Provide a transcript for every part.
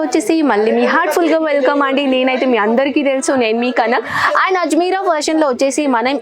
వచ్చేసి మళ్ళీ మీ హార్ట్ఫుల్గా వెల్కమ్ అండి. నేనైతే మీ అందరికీ తెలుసు, నేను మీ కన్నా. అండ్ అజ్మీరా వర్షన్లో వచ్చేసి మనం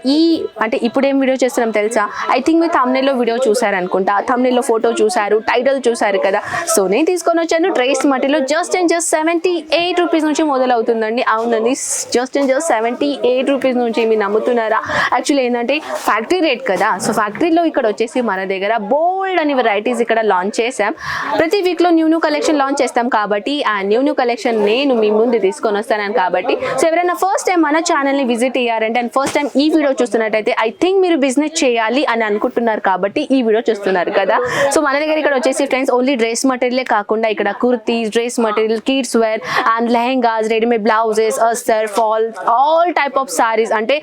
అంటే ఇప్పుడు ఏం వీడియో చేస్తున్నాం తెలుసా? ఐ థింక్ మీ థంబ్నెయిల్లో వీడియో చూసారు అనుకుంటా, థంబ్నెయిల్లో ఫోటో చూసారు, టైటిల్ చూసారు కదా. సో నేను తీసుకొని వచ్చాను డ్రెస్ మటీరియల్ జస్ట్ 78 రూపీస్ నుంచి మొదలవుతుందండి. అవునండి, జస్ట్ 78 రూపీస్ నుంచి. మీరు నమ్ముతున్నారా? యాక్చువల్లీ ఏంటంటే ఫ్యాక్టరీ రేట్ కదా. సో ఫ్యాక్టరీలో ఇక్కడ వచ్చేసి మన దగ్గర బోల్డ్ అని వెరైటీస్ ఇక్కడ లాంచ్ చేసాం. ప్రతి వీక్లో న్యూ కలెక్షన్ లాంచ్ చేస్తాం కాబట్టి ఆ న్యూ కలెక్షన్ నేను మీ ముందు తీసుకొని వస్తాను కాబట్టి. సో ఎవరైనా ఫస్ట్ టైం మన ఛానల్ని విజిట్ అయ్యారంటే అండ్ ఫస్ట్ టైం ఈ వీడియో చూస్తున్నట్టయితే ఐ థింక్ మీరు బిజినెస్ చేయాలి అని అనుకుంటున్నారు కాబట్టి ఈ వీడియో చూస్తున్నారు కదా. సో మన దగ్గర ఇక్కడ వచ్చేసి ఫ్రెండ్స్ ఓన్లీ డ్రెస్ మటీరియలే కాకుండా ఇక్కడ kurtis, dress material, kids wear and lehengas, readymade blouses, అస్తర్, fall, all type of saris. అంటే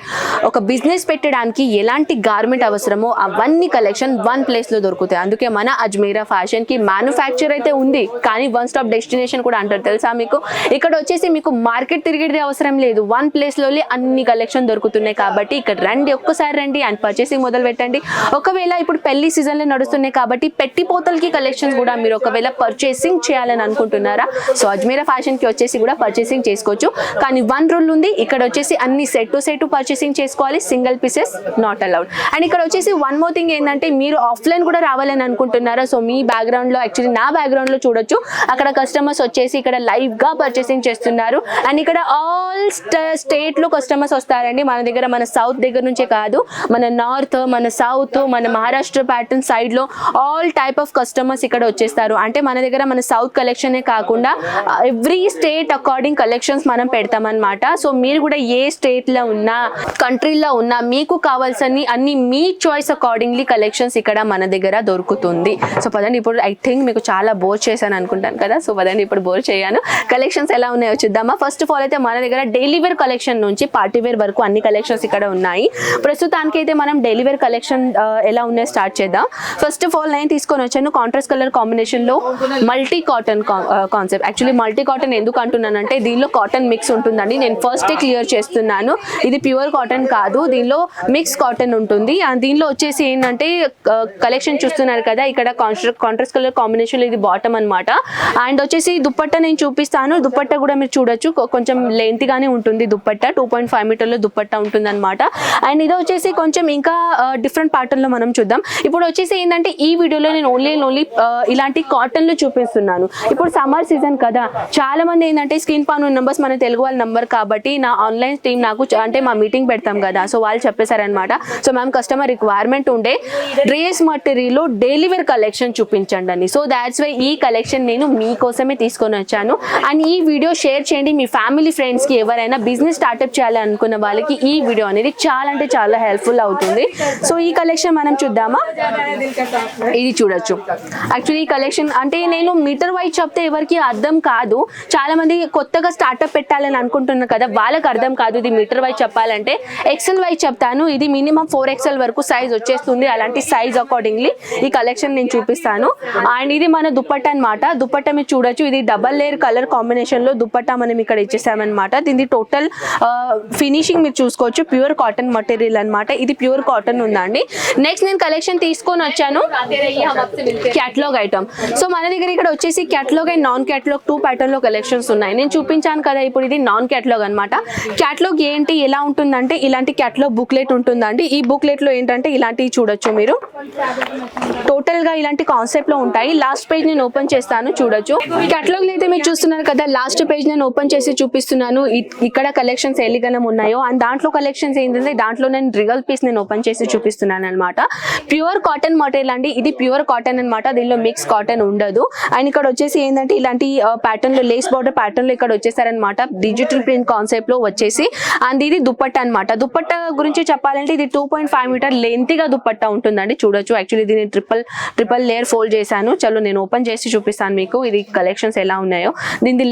ఒక బిజినెస్ పెట్టడానికి ఎలాంటి గార్మెంట్ అవసరమో అవన్నీ కలెక్షన్ వన్ ప్లేస్లో దొరుకుతాయి. అందుకే మన అజ్మీరా ఫ్యాషన్కి మ్యానుఫ్యాక్చర్ అయితే ఉంది, కానీ వన్ స్టాప్ డెస్టినేషన్ కూడా అంటారు తెలుసా మీకు. ఇక్కడ వచ్చేసి మీకు మార్కెట్ తిరిగేది అవసరం లేదు, వన్ ప్లేస్లోనే అన్ని కలెక్షన్ దొరుకుతున్నాయి కాబట్టి ఇక్కడ రండి, ఒక్కసారి రండి అండ్ పర్చేసింగ్ మొదలు పెట్టండి. ఒకవేళ ఇప్పుడు పెళ్లి సీజన్లో నడుస్తున్నాయి కాబట్టి పెట్టిపోతలకి కలెక్షన్స్ కూడా మీరు ఒకవేళ పర్చేసింగ్ చేయాలని అనుకుంటున్నారా, సో అజ్మీరా ఫ్యాషన్కి వచ్చేసి కూడా పర్చేసింగ్ చేసుకోవచ్చు. కానీ వన్ రూల్ ఉంది, ఇక్కడ వచ్చేసి అన్ని సెట్ టు సెట్ పర్చేసింగ్ చేసుకోవాలి, single pieces not allowed. And ఇక్కడ వచ్చేసి వన్ మోర్ థింగ్ ఏంటంటే మీరు ఆఫ్లైన్ కూడా రావాలని అనుకుంటున్నారా, సో మీ బ్యాక్గ్రౌండ్లో యాక్చువల్లీ నా బ్యాక్గ్రౌండ్లో చూడొచ్చు, అక్కడ కస్టమర్స్ వచ్చేసి ఇక్కడ లైవ్గా పర్చేసింగ్ చేస్తున్నారు. అండ్ ఇక్కడ ఆల్ స్టేట్లో కస్టమర్స్ వస్తారండి మన దగ్గర. మన సౌత్ దగ్గర నుంచే కాదు, మన నార్త్, మన సౌత్, మన మహారాష్ట్ర ప్యాటర్న్ సైడ్లో ఆల్ టైప్ ఆఫ్ కస్టమర్స్ ఇక్కడ వచ్చేస్తారు. అంటే మన దగ్గర మన సౌత్ కలెక్షనే కాకుండా ఎవ్రీ స్టేట్ అకార్డింగ్ కలెక్షన్స్ మనం పెడతామన్నమాట. సో మీరు కూడా ఏ స్టేట్లో ఉన్నా, కంట్రీలో ఉన్నా మీకు కావాల్సిన అన్ని మీ చాయిస్ అకార్డింగ్లీ కలెక్షన్స్ ఇక్కడ మన దగ్గర దొరుకుతుంది. సో పదండి, ఇప్పుడు ఐ థింక్ మీకు చాలా బోర్ చేశాను అనుకుంటాను కదా. సో పదండి ఇప్పుడు బోర్ చేయను, కలెక్షన్స్ ఎలా ఉన్నాయో చూద్దామా. ఫస్ట్ ఆఫ్ ఆల్ అయితే మన దగ్గర డైలీ వేర్ కలెక్షన్ నుంచి పార్టీ వేర్ వరకు అన్ని కలెక్షన్స్ ఇక్కడ ఉన్నాయి. ప్రస్తుతానికి అయితే మనం డైలీ వేర్ కలెక్షన్ ఎలా ఉన్నాయో స్టార్ట్ చేద్దాం. ఫస్ట్ ఆఫ్ ఆల్ నేను తీసుకొని వచ్చాను కాంట్రాస్ట్ కలర్ కాంబినేషన్లో multi cotton concept. Actually multi cotton ఎందుకు అంటున్నానంటే దీనిలో కాటన్ మిక్స్ ఉంటుందండి. నేను ఫస్టే క్లియర్ చేస్తున్నాను, ఇది ప్యూర్ కాటన్ కాదు, దీనిలో మిక్స్ కాటన్ ఉంటుంది. దీనిలో వచ్చేసి ఏంటంటే కలెక్షన్ చూస్తున్నారు కదా, ఇక్కడ కాంట్రాస్ట్ కలర్ కాంబినేషన్లో ఇది బాటమ్ అనమాట. అండ్ వచ్చేసి దుప్పట్టా నేను చూపిస్తాను. దుప్పట్టా కూడా మీరు చూడొచ్చు, కొంచెం లెంత్గానే ఉంటుంది దుప్పట్టా, 2.5 మీటర్లో దుప్పట్టా ఉంటుంది అనమాట. అండ్ ఇది వచ్చేసి కొంచెం ఇంకా డిఫరెంట్ ప్యాటర్న్లో మనం చూద్దాం. ఇప్పుడు వచ్చేసి ఏంటంటే ఈ వీడియోలో నేను ఓన్లీ ఇలాంటి కాటన్లో చూపిస్తున్నాను. ఇప్పుడు సమ్మర్ సీజన్ కదా, చాలా మంది ఏంటంటే స్క్రీన్ పైన ఉన్న నెంబర్స్ మన తెలుగు వాళ్ళ నెంబర్ కాబట్టి నా ఆన్లైన్ టీమ్ నాకు అంటే మా మీటింగ్ పెడతాం కదా, సో వాళ్ళు చెప్పేశారనమాట. సో మ్యామ్ కస్టమర్ రిక్వైర్మెంట్ ఉండే డ్రెస్ మటీరియల్లో డైలీ వేర్ కలెక్షన్ చూపించండి అని. సో దాట్స్ వై ఈ కలెక్షన్ నేను మీకోసమే తీసుకొని వచ్చాను. అండ్ ఈ వీడియో షేర్ చేయండి మీ ఫ్యామిలీ ఫ్రెండ్స్కి, ఎవరైనా బిజినెస్ స్టార్ట్అప్ చేయాలని అనుకున్న వాళ్ళకి ఈ వీడియో అనేది చాలా అంటే చాలా హెల్ప్ఫుల్ అవుతుంది. సో ఈ కలెక్షన్ మనం చూద్దామా. ఇది చూడొచ్చు. యాక్చువల్లీ ఈ కలెక్షన్ అంటే నేను మీటర్ వైజ్ చెప్తే ఎవరికి అర్థం కాదు, చాలా మంది కొత్తగా స్టార్ట్అప్ పెట్టాలని అనుకుంటున్నారు కదా, వాళ్ళకి అర్థం కాదు ఇది మీటర్ వైజ్ చెప్పాలంటే. ఎక్సెల్ వైజ్ చెప్తాను, ఇది మినిమం 4XL వరకు సైజ్ వచ్చేస్తుంది. అలాంటి సైజ్ అకార్డింగ్లీ ఈ కలెక్షన్ నేను చూపిస్తాను. అండ్ ఇది మన దుప్పట్టా అనమాట. దుప్పట్టా మీరు చూడొచ్చు, ఇది డబల్ లేయర్ కలర్ కాంబినేషన్లో దుప్పట్టా మనం ఇక్కడ ఇచ్చేసామన్నమాట. దీని టోటల్ ఫినిషింగ్ మీరు చూసుకోవచ్చు, ప్యూర్ కాటన్ మటీరియల్ అనమాట. ఇది ప్యూర్ కాటన్ ఉందండి. నెక్స్ట్ నేను కలెక్షన్ తీసుకొని వచ్చాను క్యాటలాగ్ ఐటమ్. సో మన దగ్గర ఇక్కడ వచ్చేసి catalogue and non catalogue 2 pattern లో కలెక్షన్స్ ఉన్నాయి. నేను చూపించాను కదా, ఇప్పుడు ఇది నాన్ క్యాటలాగ్ అనమాట. క్యాటలాగ్ ఏంటి ఎలా ఉంటుందంటే ఇలాంటి క్యాటలాగ్ బుక్లెట్ ఉంటుందండి. ఈ బుక్లెట్ లో ఏంటంటే ఇలాంటివి చూడొచ్చు మీరు, టోటల్ గా ఇలాంటి కాన్సెప్ట్ లో ఉంటాయి. లాస్ట్ పేజ్ నేను ఓపెన్ చేస్తాను, చూడొచ్చు. క్యాటలాగ్ అయితే మీరు చూస్తున్నారు కదా, లాస్ట్ పేజ్ నేను ఓపెన్ చేసి చూపిస్తున్నాను. ఇక్కడ కలెక్షన్స్ ఎలిగనం ఉన్నాయో అండ్ దాంట్లో కలెక్షన్స్ ఏంటంటే దాంట్లో నేను రియల్ పీస్ నేను ఓపెన్ చేసి చూపిస్తున్నాను అనమాట. ప్యూర్ కాటన్ మటీరియల్ అండి, ఇది ప్యూర్ కాటన్ అనమాట, దీనిలో మిక్స్ కాటన్ ఉండదు. అండ్ ఇక్కడ వచ్చేసి ఏంటంటే ఇలాంటి ప్యాటర్న్ లో లేస్ బార్డర్ ప్యాటర్న్ లో ఇక్కడ వచ్చేసారనమాట, డిజిటల్ ప్రింట్ కాన్సెప్ట్ లో వచ్చేసి. అండ్ ఇది దుప్పట్టా అనమాట. దుప్పట్టా గురించి చెప్పాలంటే ఇది 2.5 మీటర్ లెంతీగా దుప్పట్టా ఉంటుందండి, చూడొచ్చు. యాక్చువల్లీ దీన్ని ట్రిపుల్ లేయర్ ఫోల్డ్ చేశాను. చలో నేను ఓపెన్ చేసి చూపిస్తాను మీకు ఇది కలెక్షన్స్ ఎలా ఉన్నాయో. దీని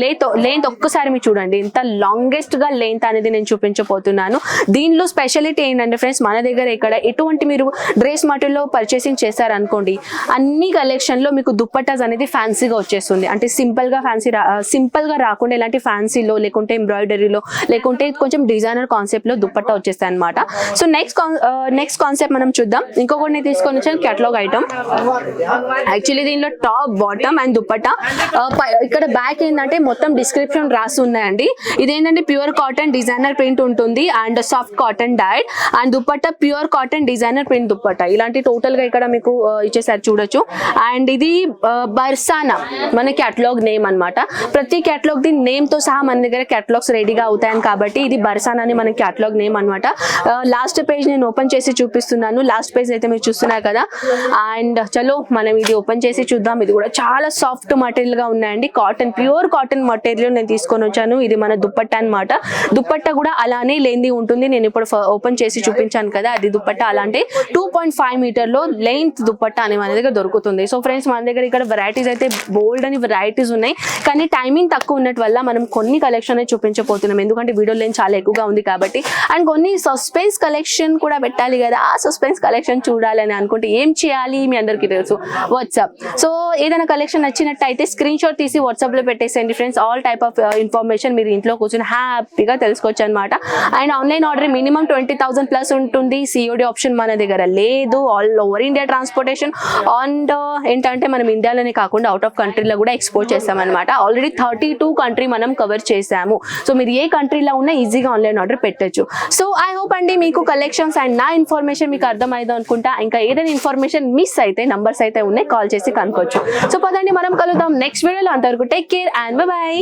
లెంత్ ఒక్కసారి మీరు చూడండి, ఇంత లాంగెస్ట్ గా లెంత్ అనేది నేను చూపించబోతున్నాను. దీనిలో స్పెషాలిటీ ఏంటంటే ఫ్రెండ్స్, మన దగ్గర ఇక్కడ ఎటువంటి మీరు డ్రెస్ మటీరియల్ పర్చేసింగ్ చేశారనుకోండి, అన్ని కలెక్షన్ లో మీకు దుప్పట్టాస్ అనేది ఫ్యాన్సీగా వచ్చేస్తుంది. అంటే సింపుల్ గా రాకుండా ఇలాంటి ఫ్యాన్సీలో లేకుంటే ఎంబ్రాయిడరీలో లేకుంటే కొంచెం డిజైనర్ కాన్సెప్ట్ లో దుప్పట్టా వచ్చేస్తాయి అనమాట. సో నెక్స్ట్ కాన్సెప్ట్ మనం చూద్దాం. ఇంకొకటి నేను తీసుకొని వచ్చాను క్యాటలాగ్ ఐటమ్. యాక్చువల్లీ దీనిలో టాప్, బాటమ్ అండ్ దుప్పట్టా. ఇక్కడ ఇక్కడ బ్యాక్ ఏంటంటే మొత్తం డిస్క్రిప్షన్ రాసి ఉన్నాయండి. ఇదేంటంటే ప్యూర్ కాటన్ డిజైనర్ ప్రింట్ ఉంటుంది and soft cotton died and dupatta pure cotton designer print dupatta ఇలాంటి టోటల్ గా ఇక్కడ మీకు ఇచ్చేసారి చూడొచ్చు. అండ్ ఇది బర్సానా మన క్యాటలాగ్ నేమ్ అన్నమాట. ప్రతి క్యాటలాగ్ ది నేమ్ తో సహా మన దగ్గర క్యాటలాగ్స్ రెడీగా అవుతాయని కాబట్టి ఇది బర్సానా అని మన క్యాటలాగ్ నేమ్ అన్నమాట. లాస్ట్ పేజ్ నేను ఓపెన్ చేసి చూపిస్తున్నాను. లాస్ట్ పేజ్ అయితే మీరు చూస్తున్నారు కదా. అండ్ చలో మనం ఇది ఓపెన్ చేసి చూద్దాం. ఇది కూడా చాలా సాఫ్ట్ మటీరియల్ గా ఉన్నాయండి. కాటన్ ప్యూర్ కాటన్ మటీరియల్ నేను తీసుకొని వచ్చాను. ఇది మన దుపట్టా అన్నమాట. దుపట్టా కూడా అలానే లెంతీ ఉంటుంది. నేను ఇప్పుడు ఓపెన్ చేసి చూపించాను కదా, అది దుపట్టా అలాంటి 2.5 మీటర్ లో లెంత్ దుపట్టా అని మన దగ్గర దొరుకుతుంది. సో ఫ్రెండ్స్ మన దగ్గర ఇక్కడ వెరైటీస్ అయితే బోల్డ్ అని వెరైటీస్ ఉన్నాయి. కానీ టైమింగ్ తక్కువ ఉన్నట్టు వల్ల మనం కొన్ని కలెక్షన్ చూపించబోతున్నాం. ఎందుకంటే వీడియో లెంత్ చాలా ఎక్కువగా ఉంది కాబట్టి. అండ్ కొన్ని సస్పెన్స్ కలెక్షన్ కూడా పెట్టాలి కదా. ఆ సస్పెన్స్ కలెక్షన్ చూడాలని అనుకుంటే ఏం చేయాలి మీ అందరికీ తెలుసు, వాట్సాప్. సో ఏదైనా కలెక్షన్ నచ్చినట్టయితే స్క్రీన్ షాట్ తీసి వాట్సాప్ లో పెట్టేసేయండి friends. All type of information మీరు ఇంట్లో కూర్చొని హ్యాపీగా తెలుసుకోవచ్చు అనమాట. And online order minimum 20,000 plus ఉంటుంది. సిఓడి ఆప్షన్ మన దగ్గర లేదు. All over India transportation. And ఏంటంటే మనం ఇండియాలోనే కాకుండా అవుట్ ఆఫ్ కంట్రీలో కూడా ఎక్స్పోర్ట్ చేస్తామన్నమాట. ఆల్రెడీ 32 కంట్రీ మనం కవర్ చేసాము. సో మీరు ఏ కంట్రీలో ఉన్నా ఈజీగా ఆన్లైన్ ఆర్డర్ పెట్టచ్చు. సో ఐ హోప్ అండి మీకు కలెక్షన్స్ అండ్ నా ఇన్ఫర్మేషన్ మీకు అర్థమైంది అనుకుంటా. ఇంకా ఏదైనా ఇన్ఫర్మేషన్ మిస్ అయితే నంబర్స్ అయితే ఉన్నాయి, కాల్ చేసి కనుక్కోవచ్చు. సో పదండి మనం కలుద్దాం నెక్స్ట్ వీడియోలో. అంతవరకు టేక్ కేర్ అండ్ బై.